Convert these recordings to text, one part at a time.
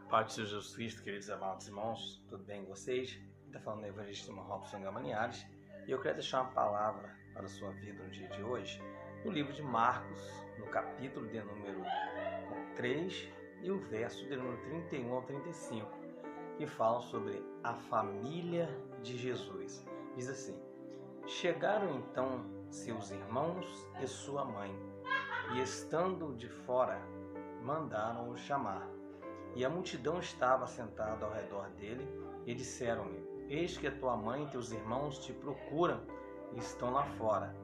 Paz de Jesus Cristo, queridos amados irmãos, tudo bem com vocês? Está falando o evangelista Robson Gamanhares e eu quero deixar uma palavra para a sua vida no dia de hoje, no livro de Marcos, no capítulo de número 3 e o verso de número 31 ao 35, que falam sobre a família de Jesus. Diz assim: chegaram então seus irmãos e sua mãe, e estando de fora, mandaram-o chamar. E a multidão estava sentada ao redor dele, e disseram-lhe: eis que a tua mãe e teus irmãos te procuram e estão lá fora.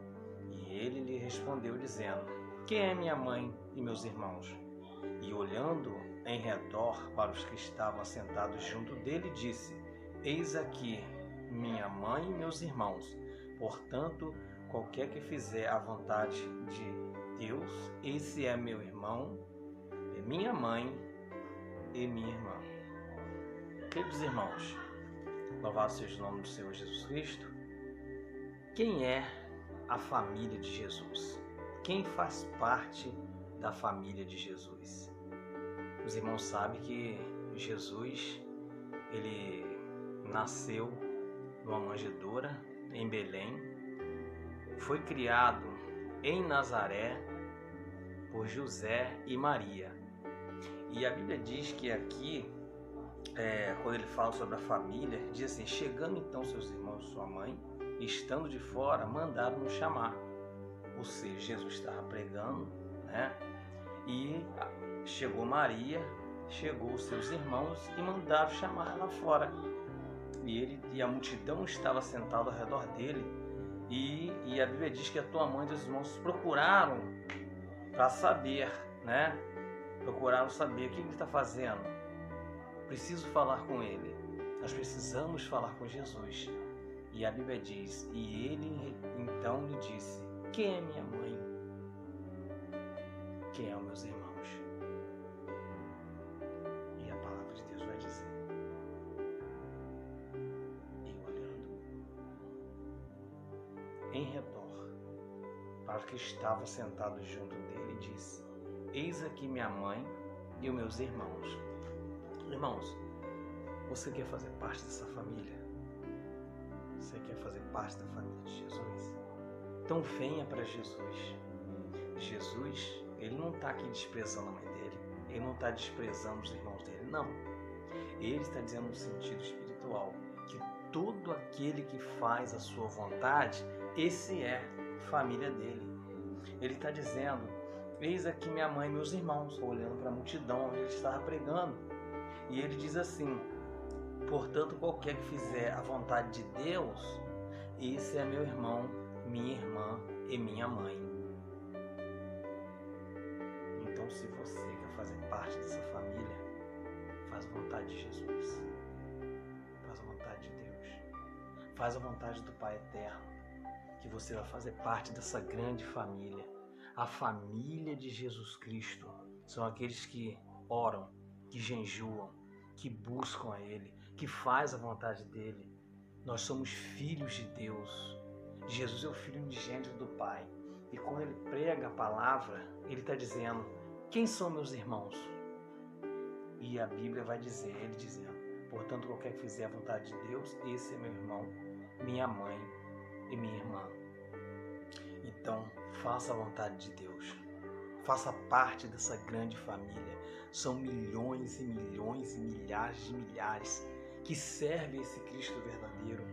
E ele lhe respondeu, dizendo: quem é minha mãe e meus irmãos? E olhando em redor para os que estavam sentados junto dele, disse: eis aqui minha mãe e meus irmãos. Portanto, qualquer que fizer a vontade de Deus, esse é meu irmão, é minha mãe e minha irmã. Queridos irmãos, louvado seja o nome do Senhor Jesus Cristo. Quem é a família de Jesus? Quem faz parte da família de Jesus? Os irmãos sabem que Jesus, ele nasceu numa manjedoura em Belém, foi criado em Nazaré por José e Maria. E a Bíblia diz que aqui, quando ele fala sobre a família, diz assim: chegando então seus irmãos e sua mãe, estando de fora, mandaram-no chamar. Ou seja, Jesus estava pregando, né? E chegou Maria, chegou os seus irmãos e mandaram chamar lá fora. E a multidão estava sentada ao redor dele. E a Bíblia diz que a tua mãe e teus irmãos procuraram para saber, né? Procuraram saber o que ele está fazendo. Preciso falar com ele. Nós precisamos falar com Jesus. E a Bíblia diz: e ele então lhe disse: quem é minha mãe? Quem é os meus irmãos? E a palavra de Deus vai dizer: e olhando em redor para os que estavam sentados junto dele, disse: eis aqui minha mãe e os meus irmãos. Irmãos, você quer fazer parte dessa família? Você quer fazer parte da família de Jesus? Então venha para Jesus. Jesus, ele não está aqui desprezando a mãe dele. Ele não está desprezando os irmãos dele, não. Ele está dizendo no sentido espiritual que todo aquele que faz a sua vontade, esse é família dele. Ele está dizendo: eis aqui minha mãe e meus irmãos, olhando para a multidão onde ele estava pregando. E ele diz assim: portanto, qualquer que fizer a vontade de Deus, esse é meu irmão, minha irmã e minha mãe. Então, se você quer fazer parte dessa família, faz a vontade de Jesus. Faz a vontade de Deus. Faz a vontade do Pai Eterno, que você vai fazer parte dessa grande família. A família de Jesus Cristo são aqueles que oram, que jejuam, que buscam a Ele, que faz a vontade dEle. Nós somos filhos de Deus. Jesus é o Filho unigênito do Pai. E quando Ele prega a palavra, Ele está dizendo: quem são meus irmãos? E a Bíblia vai dizer, Ele dizendo: portanto, qualquer que fizer a vontade de Deus, esse é meu irmão, minha mãe e minha irmã. Então, faça a vontade de Deus. Faça parte dessa grande família. São milhões e milhões e milhares de milhares que servem a esse Cristo verdadeiro,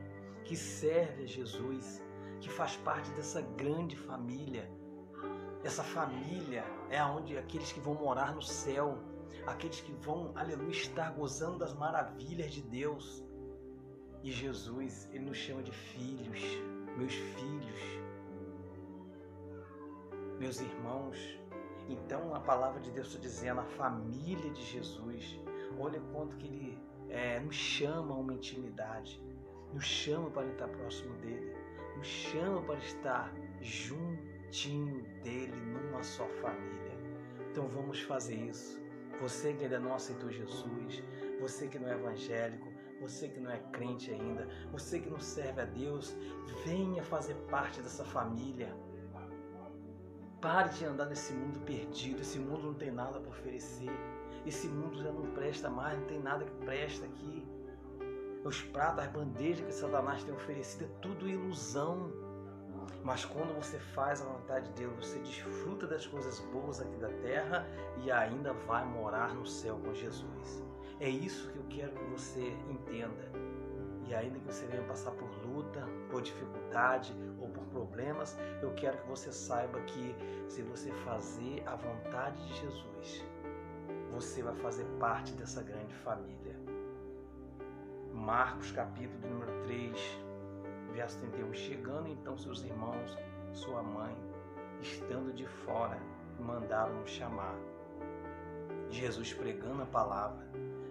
que serve a Jesus, que faz parte dessa grande família. Essa família é onde aqueles que vão morar no céu, aqueles que vão, aleluia, estar gozando das maravilhas de Deus. E Jesus, Ele nos chama de filhos, meus filhos, meus irmãos. Então a palavra de Deus está dizendo: a família de Jesus. Olha quanto que Ele nos chama a uma intimidade, nos chama para estar próximo dEle, nos chama para estar juntinho dEle, numa só família. Então vamos fazer isso. Você que ainda não aceitou Jesus, você que não é evangélico, você que não é crente ainda, você que não serve a Deus, venha fazer parte dessa família. Pare de andar nesse mundo perdido. Esse mundo não tem nada para oferecer. esse mundo já não presta mais, não tem nada que presta aqui. Os pratos, as bandejas que Satanás tem oferecido, é tudo ilusão. Mas quando você faz a vontade de Deus, você desfruta das coisas boas aqui da terra e ainda vai morar no céu com Jesus. É isso que eu quero que você entenda. E ainda que você venha passar por luta, por dificuldade ou por problemas, eu quero que você saiba que se você fazer a vontade de Jesus, você vai fazer parte dessa grande família. Marcos capítulo número 3, verso 31. Chegando então seus irmãos, sua mãe, estando de fora, mandaram-no chamar. Jesus pregando a palavra,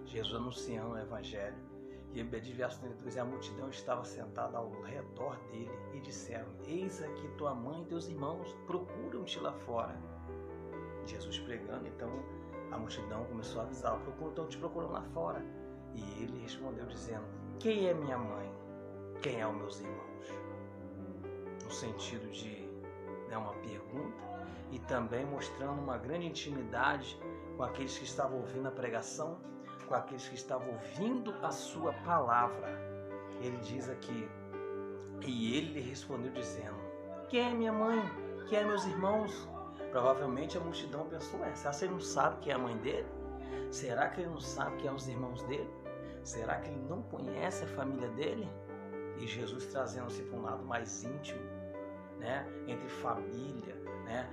Jesus anunciando o evangelho. E verso 32, a multidão estava sentada ao redor dele e disseram: eis aqui tua mãe e teus irmãos procuram-te lá fora. Jesus pregando, então a multidão começou a avisá-lo: estão te procurando lá fora. E ele respondeu dizendo: quem é minha mãe? Quem é os meus irmãos? No sentido de uma pergunta e também mostrando uma grande intimidade com aqueles que estavam ouvindo a pregação, com aqueles que estavam ouvindo a sua palavra. Ele diz aqui: e ele lhe respondeu dizendo: quem é minha mãe? Quem é meus irmãos? Provavelmente a multidão pensou: será que ele não sabe quem é a mãe dele? Será que ele não sabe quem é os irmãos dele? Será que ele não conhece a família dele? E Jesus trazendo-se para um lado mais íntimo, entre família,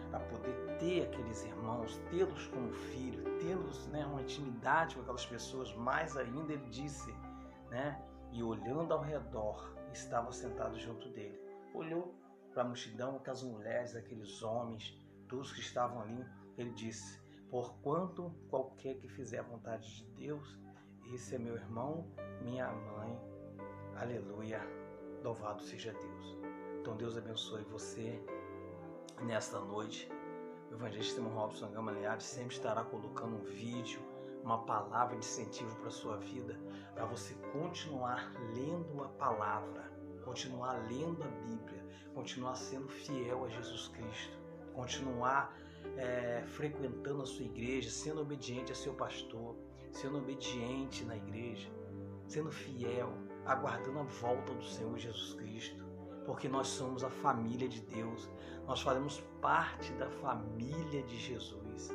para poder ter aqueles irmãos, tê-los como filho, tê-los uma intimidade com aquelas pessoas. Mais ainda ele disse, e olhando ao redor, estava sentado junto dele. Olhou para a multidão, aquelas mulheres, aqueles homens, todos que estavam ali. Ele disse: porquanto qualquer que fizer a vontade de Deus, esse é meu irmão, minha mãe. Aleluia, louvado seja Deus. Então Deus abençoe você nesta noite. O evangelista Robson Gama Linhares sempre estará colocando um vídeo, uma palavra de incentivo para a sua vida, para você continuar lendo a palavra, continuar lendo a Bíblia, continuar sendo fiel a Jesus Cristo, continuar frequentando a sua igreja, sendo obediente a seu pastor, sendo obediente na igreja, sendo fiel, aguardando a volta do Senhor Jesus Cristo, porque nós somos a família de Deus, nós fazemos parte da família de Jesus.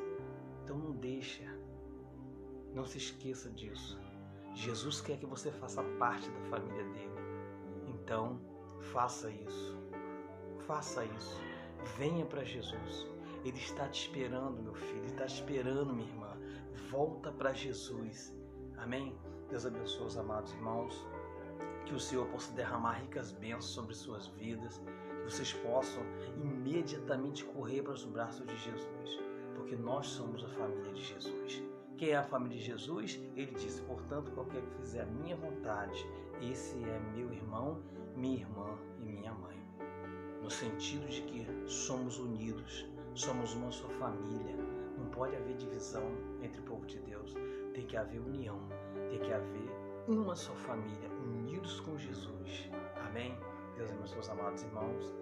Então não se esqueça disso. Jesus quer que você faça parte da família dele. Então, faça isso. Venha para Jesus. Ele está te esperando, meu filho, ele está te esperando, minha irmã. Volta para Jesus. Amém? Deus abençoe os amados irmãos. Que o Senhor possa derramar ricas bênçãos sobre suas vidas, que vocês possam imediatamente correr para os braços de Jesus, porque nós somos a família de Jesus. Quem é a família de Jesus? Ele disse: portanto, qualquer que fizer a minha vontade, esse é meu irmão, minha irmã e minha mãe. No sentido de que somos unidos, somos uma só família. Não pode haver divisão entre o povo de Deus. Tem que haver união, tem que haver uma só família, unidos com Jesus. Amém? Deus abençoe os amados irmãos.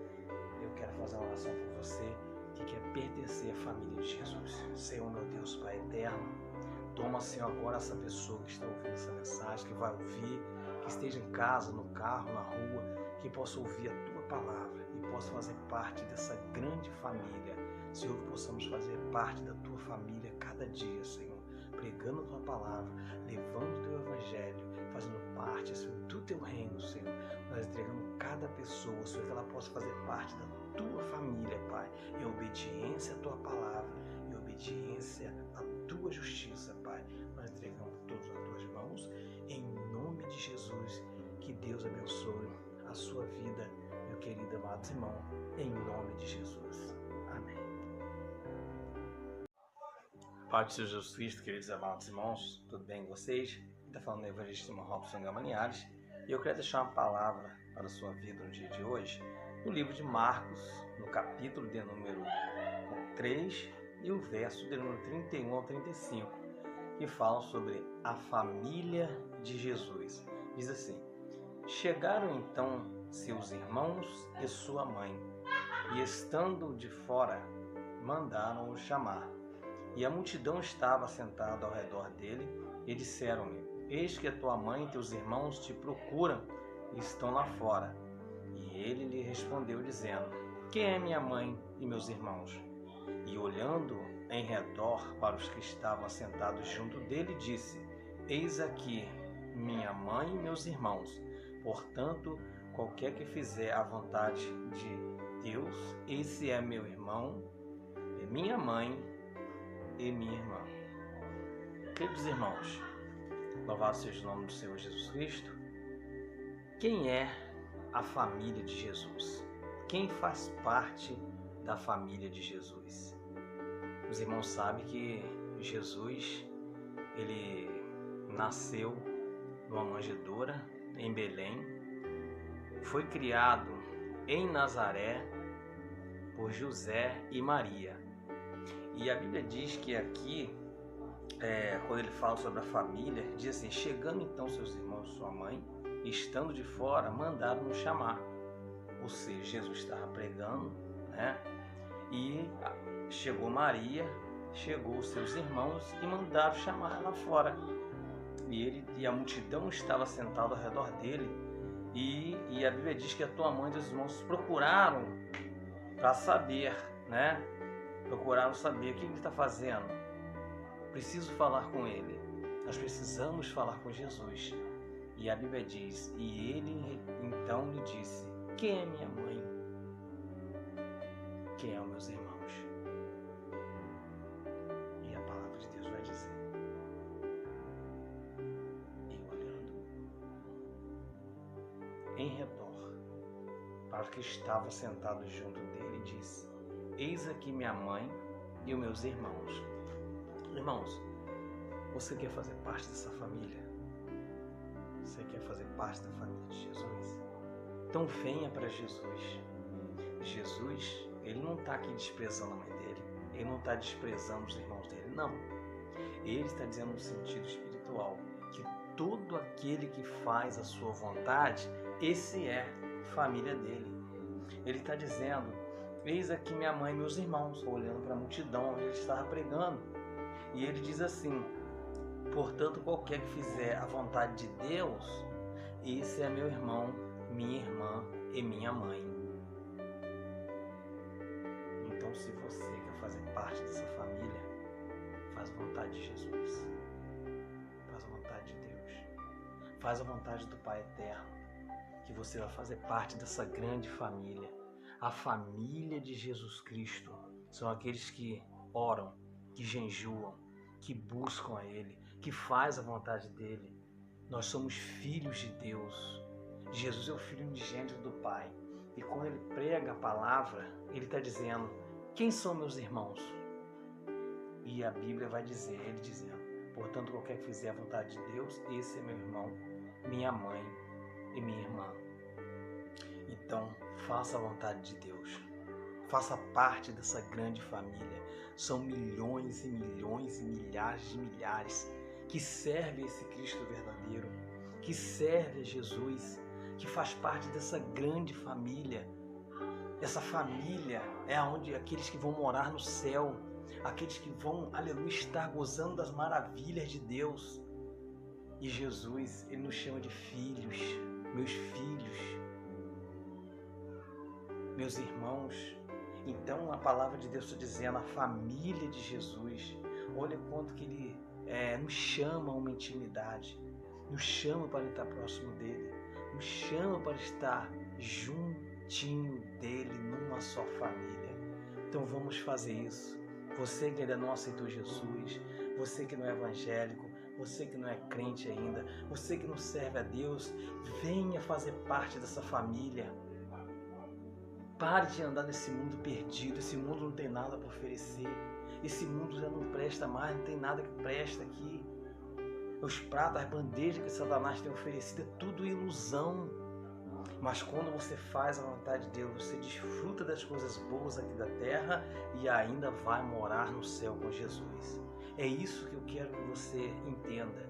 Eu quero fazer uma oração por você que quer pertencer à família de Jesus. Senhor, meu Deus, Pai eterno, toma, Senhor, agora essa pessoa que está ouvindo essa mensagem, que vai ouvir, que esteja em casa, no carro, na rua, que possa ouvir a Tua palavra e possa fazer parte dessa grande família. Senhor, que possamos fazer parte da Tua família cada dia, Senhor, pregando a Tua palavra, levando o Teu evangelho, fazendo parte, Senhor, do Teu reino, Senhor. Nós entregamos cada pessoa, Senhor, que ela possa fazer parte da Tua família, Pai, em obediência à Tua palavra, em obediência à Tua justiça, Pai. Nós entregamos todos nas Tuas mãos, em nome de Jesus. Que Deus abençoe a sua vida, meu querido amado irmão, em nome de Jesus. Amém. Pai de Jesus Cristo, queridos amados irmãos, tudo bem com vocês? Está falando o evangelista Robson Gama Linhares, e eu quero deixar uma palavra para a sua vida no dia de hoje, no livro de Marcos, no capítulo de número 3 e o verso de número 31 ao 35, que falam sobre a família de Jesus. Diz assim: chegaram então seus irmãos e sua mãe, e estando de fora, mandaram-o chamar. E a multidão estava sentada ao redor dele, e disseram-lhe: Eis que a tua mãe e teus irmãos te procuram e estão lá fora. E ele lhe respondeu, dizendo: Quem é minha mãe e meus irmãos? E olhando em redor para os que estavam sentados junto dele, disse: Eis aqui minha mãe e meus irmãos. Portanto, qualquer que fizer a vontade de Deus, esse é meu irmão, é minha mãe e minha irmã. Queridos irmãos, louvado seja o nome do Senhor Jesus Cristo. Quem é a família de Jesus? Quem faz parte da família de Jesus? Os irmãos sabem que Jesus, ele nasceu numa manjedoura em Belém, foi criado em Nazaré por José e Maria. E a Bíblia diz que aqui, quando ele fala sobre a família, diz assim: chegando então seus irmãos e sua mãe, estando de fora, mandaram-nos chamar. Ou seja, Jesus estava pregando, né? E chegou Maria, chegou os seus irmãos e mandaram chamar lá fora. E a multidão estava sentada ao redor dele. E a Bíblia diz que a tua mãe e os irmãos procuraram para saber, né? Procuraram saber o que ele está fazendo. Preciso falar com ele. Nós precisamos falar com Jesus. E a Bíblia diz: e ele então lhe disse: Quem é minha mãe? Quem é os meus irmãos? E a palavra de Deus vai dizer: e olhando em redor para os que estavam sentados junto dele, disse: Eis aqui minha mãe e os meus irmãos. Irmãos, você quer fazer parte dessa família? Você quer fazer parte da família de Jesus? Então venha para Jesus. Jesus, ele não está aqui desprezando a mãe dele. Ele não está desprezando os irmãos dele, não. Ele está dizendo no sentido espiritual que todo aquele que faz a sua vontade, esse é família dele. Ele está dizendo: eis aqui minha mãe e meus irmãos, olhando para a multidão onde ele estava pregando. E ele diz assim: portanto, qualquer que fizer a vontade de Deus, esse é meu irmão, minha irmã e minha mãe. Então, se você quer fazer parte dessa família, faz a vontade de Jesus. Faz a vontade de Deus. Faz a vontade do Pai Eterno, que você vai fazer parte dessa grande família. A família de Jesus Cristo são aqueles que oram, que jejuam, que buscam a Ele, que faz a vontade dEle. Nós somos filhos de Deus. Jesus é o Filho unigênito do Pai. E quando Ele prega a palavra, Ele está dizendo: quem são meus irmãos? E a Bíblia vai dizer, Ele dizendo: portanto, qualquer que fizer a vontade de Deus, esse é meu irmão, minha mãe e minha irmã. Então, faça a vontade de Deus. Faça parte dessa grande família. São milhões e milhões e milhares de milhares que servem a esse Cristo verdadeiro, que serve a Jesus, que faz parte dessa grande família. Essa família é onde aqueles que vão morar no céu, aqueles que vão, aleluia, estar gozando das maravilhas de Deus. E Jesus, Ele nos chama de filhos, meus filhos, meus irmãos. Então a palavra de Deus está dizendo, a família de Jesus, olha quanto que Ele nos chama a uma intimidade, nos chama para estar próximo dEle, nos chama para estar juntinho dEle, numa só família. Então vamos fazer isso. Você que ainda não aceitou Jesus, você que não é evangélico, você que não é crente ainda, você que não serve a Deus, venha fazer parte dessa família. Pare de andar nesse mundo perdido. Esse mundo não tem nada para oferecer. Esse mundo já não presta mais, não tem nada que presta aqui. Os pratos, as bandejas que Satanás tem oferecido, é tudo ilusão. Mas quando você faz a vontade de Deus, você desfruta das coisas boas aqui da terra e ainda vai morar no céu com Jesus. É isso que eu quero que você entenda.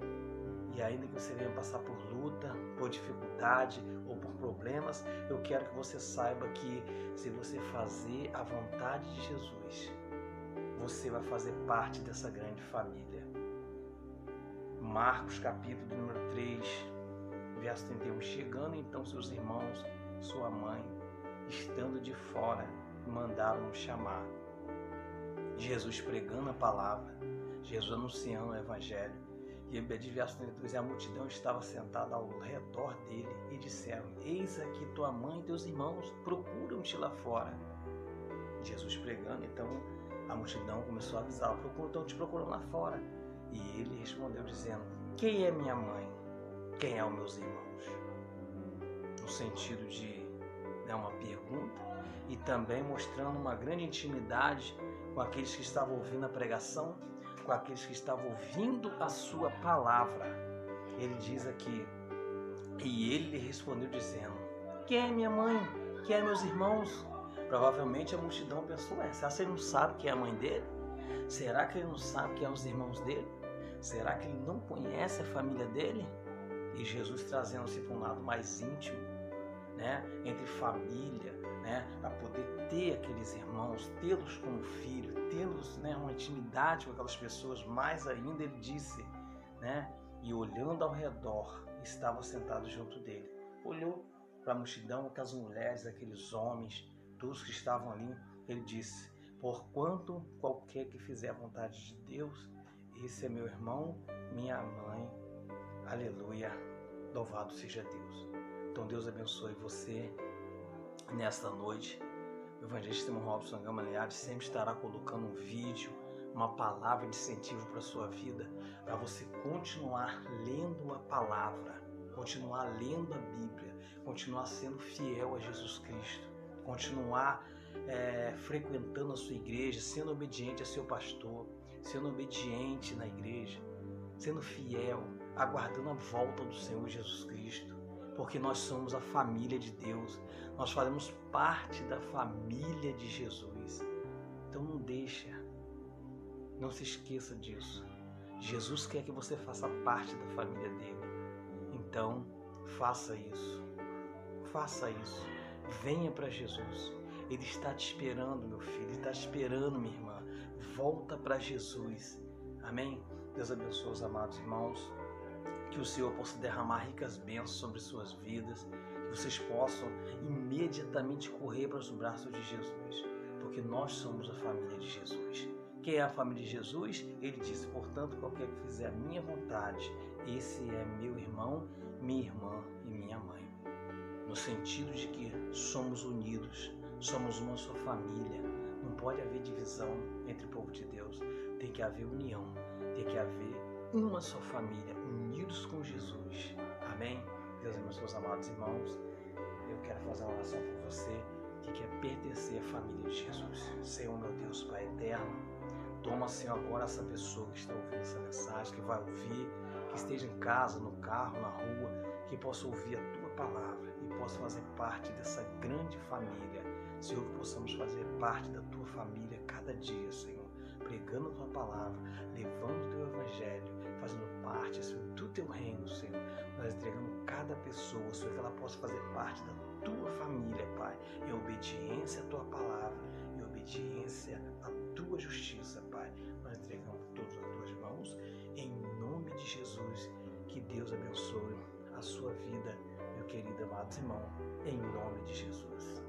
E ainda que você venha passar por luta, por dificuldade ou por problemas, eu quero que você saiba que se você fazer a vontade de Jesus, você vai fazer parte dessa grande família. Marcos capítulo número 3, verso 31. Chegando então seus irmãos, sua mãe, estando de fora, mandaram-no chamar. Jesus pregando a palavra, Jesus anunciando o evangelho. E o verso 32, a multidão estava sentada ao redor dele e disseram: eis aqui tua mãe e teus irmãos, procuram-te lá fora. Jesus pregando, então a multidão começou a avisar: estão te procurando lá fora. E ele respondeu dizendo: quem é minha mãe? Quem é os meus irmãos? No sentido de uma pergunta e também mostrando uma grande intimidade com aqueles que estavam ouvindo a pregação, com aqueles que estavam ouvindo a sua palavra. Ele diz aqui: e ele lhe respondeu dizendo: quem é minha mãe? Quem é meus irmãos? Provavelmente a multidão pensou: será que ele não sabe quem é a mãe dele? Será que ele não sabe quem são os irmãos dele? Será que ele não conhece a família dele? E Jesus trazendo-se para um lado mais íntimo, entre família, para poder ter aqueles irmãos, tê-los como filho, tê-los uma intimidade com aquelas pessoas. Mais ainda ele disse, e olhando ao redor, estava sentado junto dele. Olhou para a multidão, aquelas mulheres, aqueles homens, todos que estavam ali. Ele disse: porquanto qualquer que fizer a vontade de Deus, esse é meu irmão, minha mãe. Aleluia, louvado seja Deus. Então Deus abençoe você nesta noite. O evangelista Robson Gamaliel sempre estará colocando um vídeo, uma palavra de incentivo para a sua vida, para você continuar lendo a palavra, continuar lendo a Bíblia, continuar sendo fiel a Jesus Cristo, continuar frequentando a sua igreja, sendo obediente a seu pastor, sendo obediente na igreja, sendo fiel, aguardando a volta do Senhor Jesus Cristo, porque nós somos a família de Deus, nós fazemos parte da família de Jesus. Então não se esqueça disso. Jesus quer que você faça parte da família dele. Então, faça isso. Venha para Jesus. Ele está te esperando, meu filho. Ele está te esperando, minha irmã. Volta para Jesus. Amém? Deus abençoe os amados irmãos. Que o Senhor possa derramar ricas bênçãos sobre suas vidas. Que vocês possam imediatamente correr para os braços de Jesus. Porque nós somos a família de Jesus. Quem é a família de Jesus? Ele disse: portanto, qualquer que fizer a minha vontade, esse é meu irmão, minha irmã e minha mãe. No sentido de que somos unidos, somos uma só família. Não pode haver divisão entre o povo de Deus. Tem que haver união, tem que haver uma só família, unidos com Jesus. Amém? Deus abençoe os amados irmãos. Eu quero fazer uma oração por você que quer pertencer à família de Jesus. Senhor, meu Deus, Pai eterno, toma, Senhor, agora essa pessoa que está ouvindo essa mensagem, que vai ouvir, que esteja em casa, no carro, na rua, que possa ouvir a Tua palavra e possa fazer parte dessa grande família. Senhor, que possamos fazer parte da Tua família cada dia, Senhor, pregando a Tua palavra, levando o Teu Evangelho, fazendo parte, Senhor, do Teu reino, Senhor. Nós entregamos cada pessoa, Senhor, que ela possa fazer parte da Tua família, Pai, em obediência à Tua palavra, em obediência à Tua justiça, Pai. Nós entregamos todos nas Tuas mãos, em nome de Jesus. Que Deus abençoe a sua vida, meu querido amado irmão, em nome de Jesus.